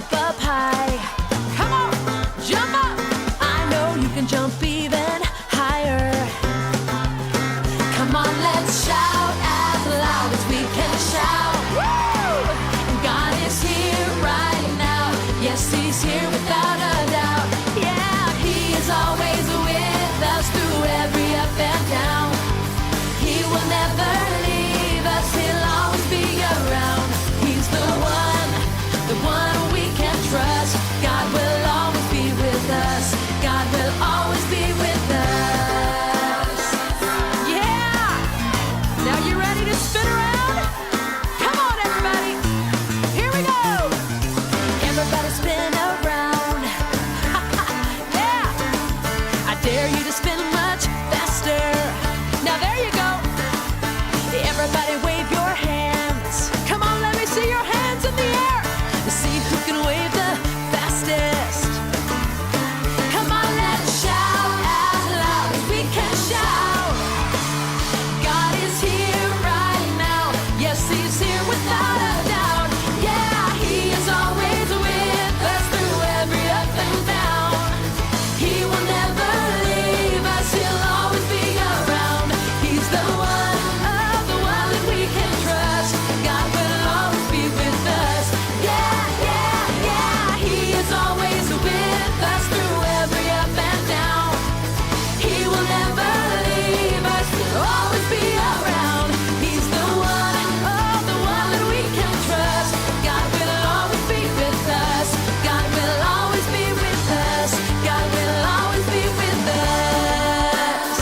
jump up high. Come on, jump up. I know you can jump even higher. Come on, let's shout as loud as we can shout. Woo! God is here right now. Yes, He's here without a doubt. Yeah, He is always with us through every up and down. He will never leave us. He'll always be around. He's the one we can trust. God will always be with us. God will always be with us. Yeah! Now you ready to spin around? Come on, everybody. Here we go. Everybody spin around. Yeah! I dare you to spin much faster. Now there you go. Everybody wave your hands. Come on, let me see your hands in the air. See who can wave the fastest. Come on, let's shout as loud as we can shout. God is here right now. Yes, He's here without a doubt. Yeah, He is always with us through every up and down. He will never leave us. He'll always be around. He's the one that we can trust. God will always be with us. Yeah, yeah, yeah. He is always with us through every up and down. He will never leave us. He'll always be around. He's the one that we can trust. God will always be with us. God will always be with us. God will always be with us.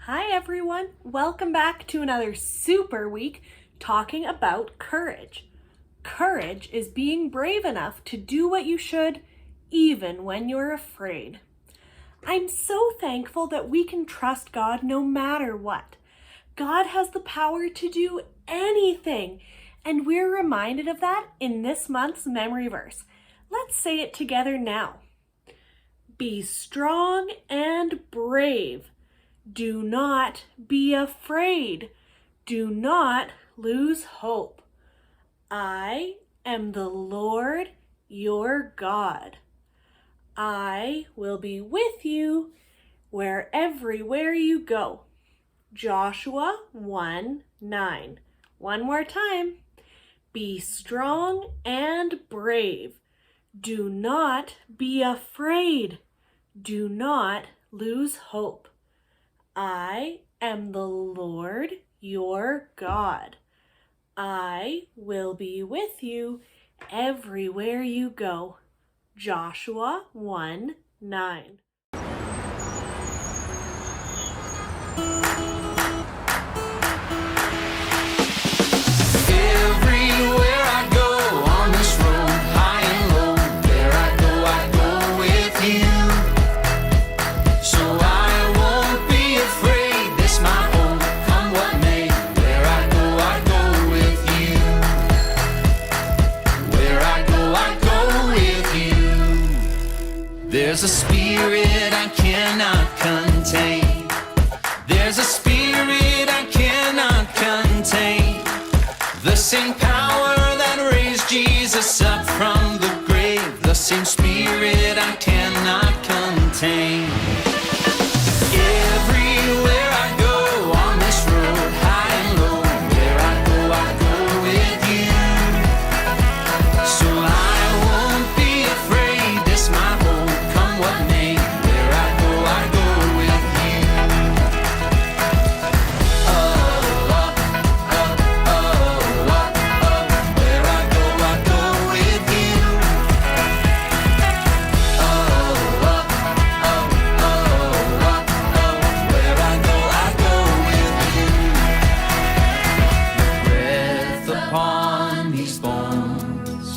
Hi everyone, welcome back to another super week talking about courage. Courage is being brave enough to do what you should even when you're afraid. I'm so thankful that we can trust God no matter what. God has the power to do anything, and we're reminded of that in this month's memory verse. Let's say it together now. Be strong and brave. Do not be afraid. Do not lose hope. I am the Lord your God. I will be with you everywhere you go. Joshua 1:9. One more time. Be strong and brave. Do not be afraid. Do not lose hope. I am the Lord your God. I will be with you everywhere you go. Joshua 1:9. Everywhere I go on this road, high and low, where I go with you. So I won't be afraid, this my home, come what may. Where I go with you. Where I go with you. There's a spirit I cannot contain. There's a spirit I cannot contain. The same power that raised Jesus up from the grave, the same spirit I cannot contain. Everywhere I go on this road, high and low, where I go with you. So I won't be afraid, this my home, come what may. Where I go with you. Where I go with you. Where I go with you. Your breath upon these bones,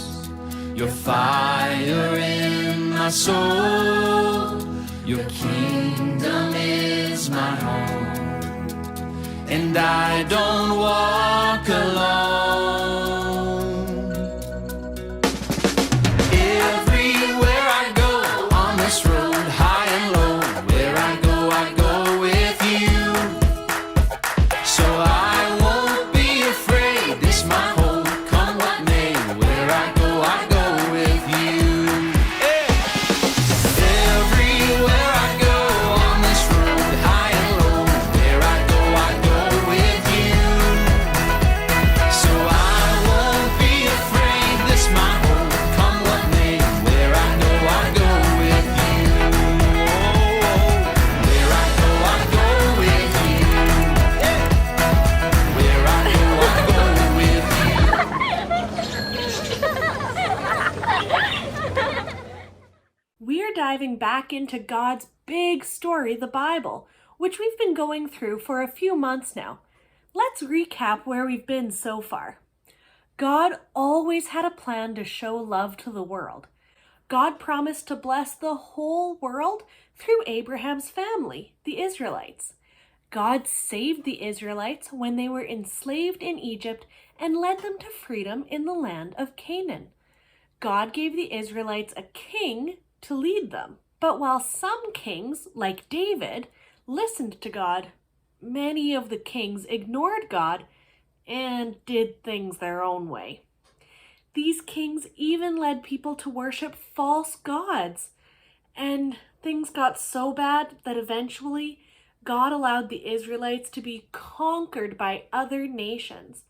your fire in my soul, your kingdom is my home, and I don't walk alone. Everywhere I go on this road, high and low, where I go with you. diving back into God's big story, the Bible, which we've been going through for a few months now. Let's recap where we've been so far. God always had a plan to show love to the world. God promised to bless the whole world through Abraham's family, the Israelites. God saved the Israelites when they were enslaved in Egypt and led them to freedom in the land of Canaan. God gave the Israelites a king to lead them. But while some kings, like David, listened to God, many of the kings ignored God and did things their own way. These kings even led people to worship false gods, and things got so bad that eventually God allowed the Israelites to be conquered by other nations.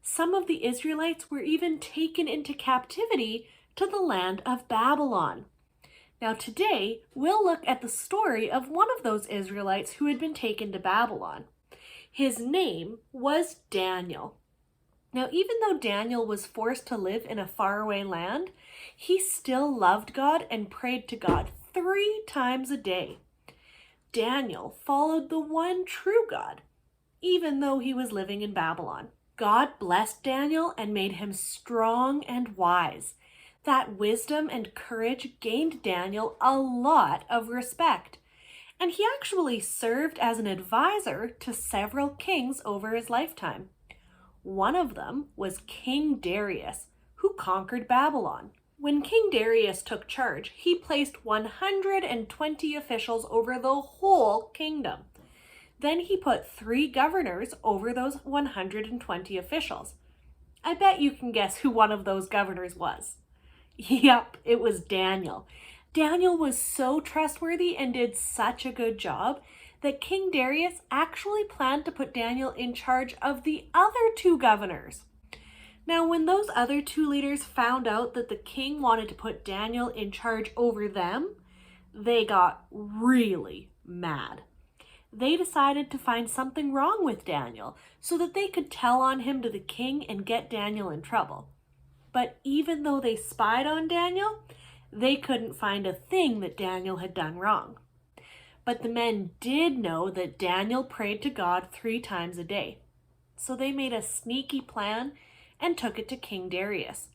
Some of the Israelites were even taken into captivity to the land of Babylon. Now today, we'll look at the story of one of those Israelites who had been taken to Babylon. His name was Daniel. Now, even though Daniel was forced to live in a faraway land, he still loved God and prayed to God 3 times a day. Daniel followed the one true God, even though he was living in Babylon. God blessed Daniel and made him strong and wise. That wisdom and courage gained Daniel a lot of respect, and he actually served as an advisor to several kings over his lifetime. One of them was King Darius, who conquered Babylon. When King Darius took charge, he placed 120 officials over the whole kingdom. Then he put 3 governors over those 120 officials. I bet you can guess who one of those governors was. Yep, it was Daniel. Daniel was so trustworthy and did such a good job that King Darius actually planned to put Daniel in charge of the other 2 governors. Now, when those other 2 leaders found out that the king wanted to put Daniel in charge over them, they got really mad. They decided to find something wrong with Daniel so that they could tell on him to the king and get Daniel in trouble. But even though they spied on Daniel, they couldn't find a thing that Daniel had done wrong. But the men did know that Daniel prayed to God 3 times a day. So they made a sneaky plan and took it to King Darius.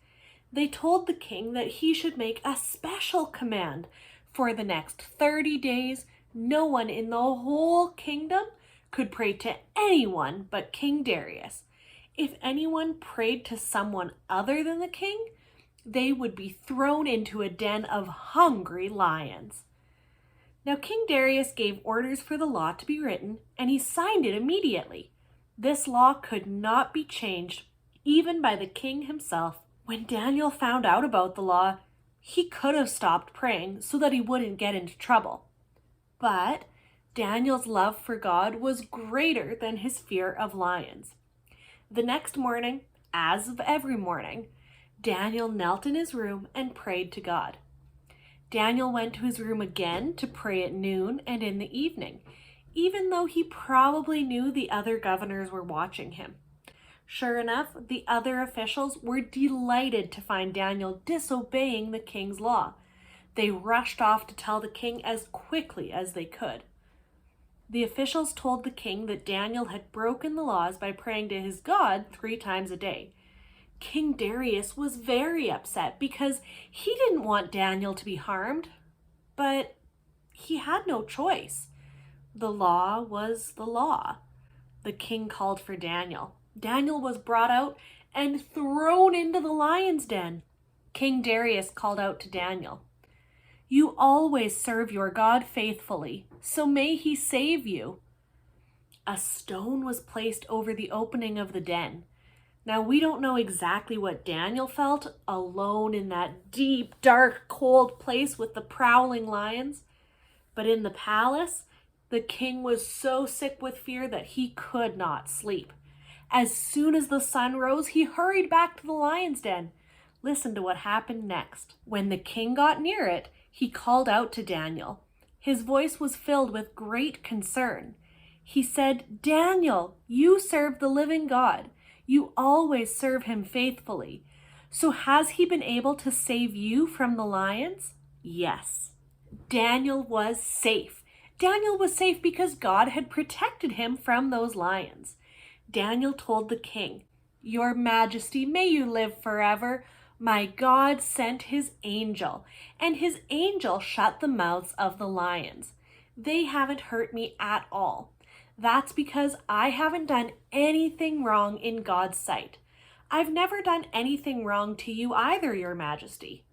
They told the king that he should make a special command. For the next 30 days, no one in the whole kingdom could pray to anyone but King Darius. If anyone prayed to someone other than the king, they would be thrown into a den of hungry lions. Now, King Darius gave orders for the law to be written, and he signed it immediately. This law could not be changed, even by the king himself. When Daniel found out about the law, he could have stopped praying so that he wouldn't get into trouble. But Daniel's love for God was greater than his fear of lions. The next morning, as of every morning, Daniel knelt in his room and prayed to God. Daniel went to his room again to pray at noon and in the evening, even though he probably knew the other governors were watching him. Sure enough, the other officials were delighted to find Daniel disobeying the king's law. They rushed off to tell the king as quickly as they could. The officials told the king that Daniel had broken the laws by praying to his God 3 times a day. King Darius was very upset because he didn't want Daniel to be harmed, but he had no choice. The law was the law. The king called for Daniel. Daniel was brought out and thrown into the lion's den. King Darius called out to Daniel, "You always serve your God faithfully, so may he save you." A stone was placed over the opening of the den. Now, we don't know exactly what Daniel felt alone in that deep, dark, cold place with the prowling lions. But in the palace, the king was so sick with fear that he could not sleep. As soon as the sun rose, he hurried back to the lion's den. Listen to what happened next. When the king got near it, he called out to Daniel. His voice was filled with great concern. He said, "Daniel, you serve the living God. You always serve him faithfully. So has he been able to save you from the lions?" "Yes." Daniel was safe. Daniel was safe because God had protected him from those lions. Daniel told the king, "Your Majesty, may you live forever. My God sent his angel, and his angel shut the mouths of the lions. They haven't hurt me at all. That's because I haven't done anything wrong in God's sight. I've never done anything wrong to you either, Your Majesty."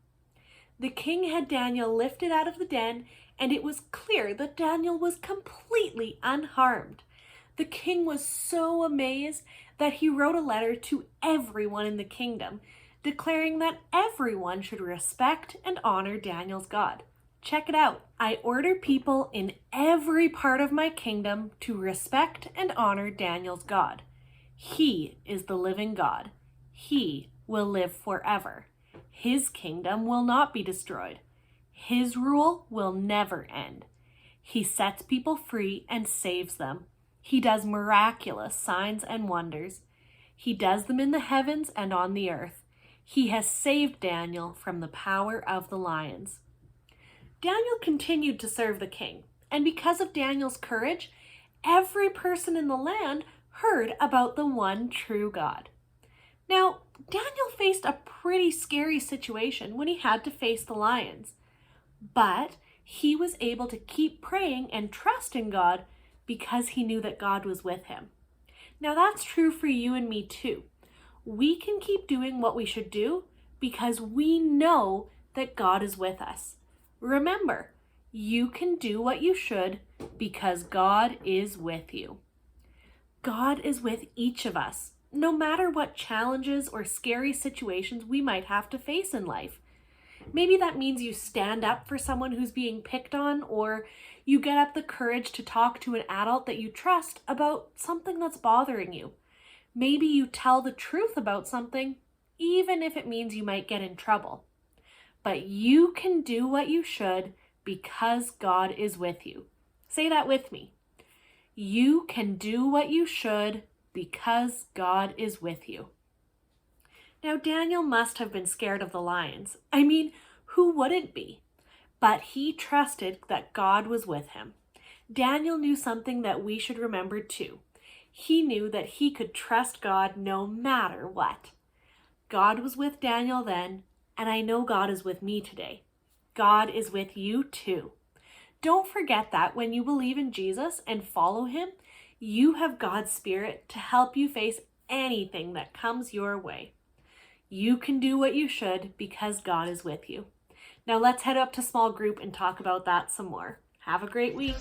The king had Daniel lifted out of the den, and it was clear that Daniel was completely unharmed. The king was so amazed that he wrote a letter to everyone in the kingdom, declaring that everyone should respect and honor Daniel's God. Check it out. "I order people in every part of my kingdom to respect and honor Daniel's God. He is the living God. He will live forever. His kingdom will not be destroyed. His rule will never end. He sets people free and saves them. He does miraculous signs and wonders. He does them in the heavens and on the earth. He has saved Daniel from the power of the lions." Daniel continued to serve the king, and because of Daniel's courage, every person in the land heard about the one true God. Now, Daniel faced a pretty scary situation when he had to face the lions, but he was able to keep praying and trust in God because he knew that God was with him. Now, that's true for you and me too. We can keep doing what we should do because we know that God is with us. Remember, you can do what you should because God is with you. God is with each of us, no matter what challenges or scary situations we might have to face in life. Maybe that means you stand up for someone who's being picked on, or you get up the courage to talk to an adult that you trust about something that's bothering you. Maybe you tell the truth about something, even if it means you might get in trouble. But you can do what you should because God is with you. Say that with me. You can do what you should because God is with you. Now, Daniel must have been scared of the lions. I mean, who wouldn't be? But he trusted that God was with him. Daniel knew something that we should remember too. He knew that he could trust God no matter what. God was with Daniel then, and I know God is with me today. God is with you too. Don't forget that when you believe in Jesus and follow him, you have God's Spirit to help you face anything that comes your way. You can do what you should because God is with you. Now let's head up to small group and talk about that some more. Have a great week.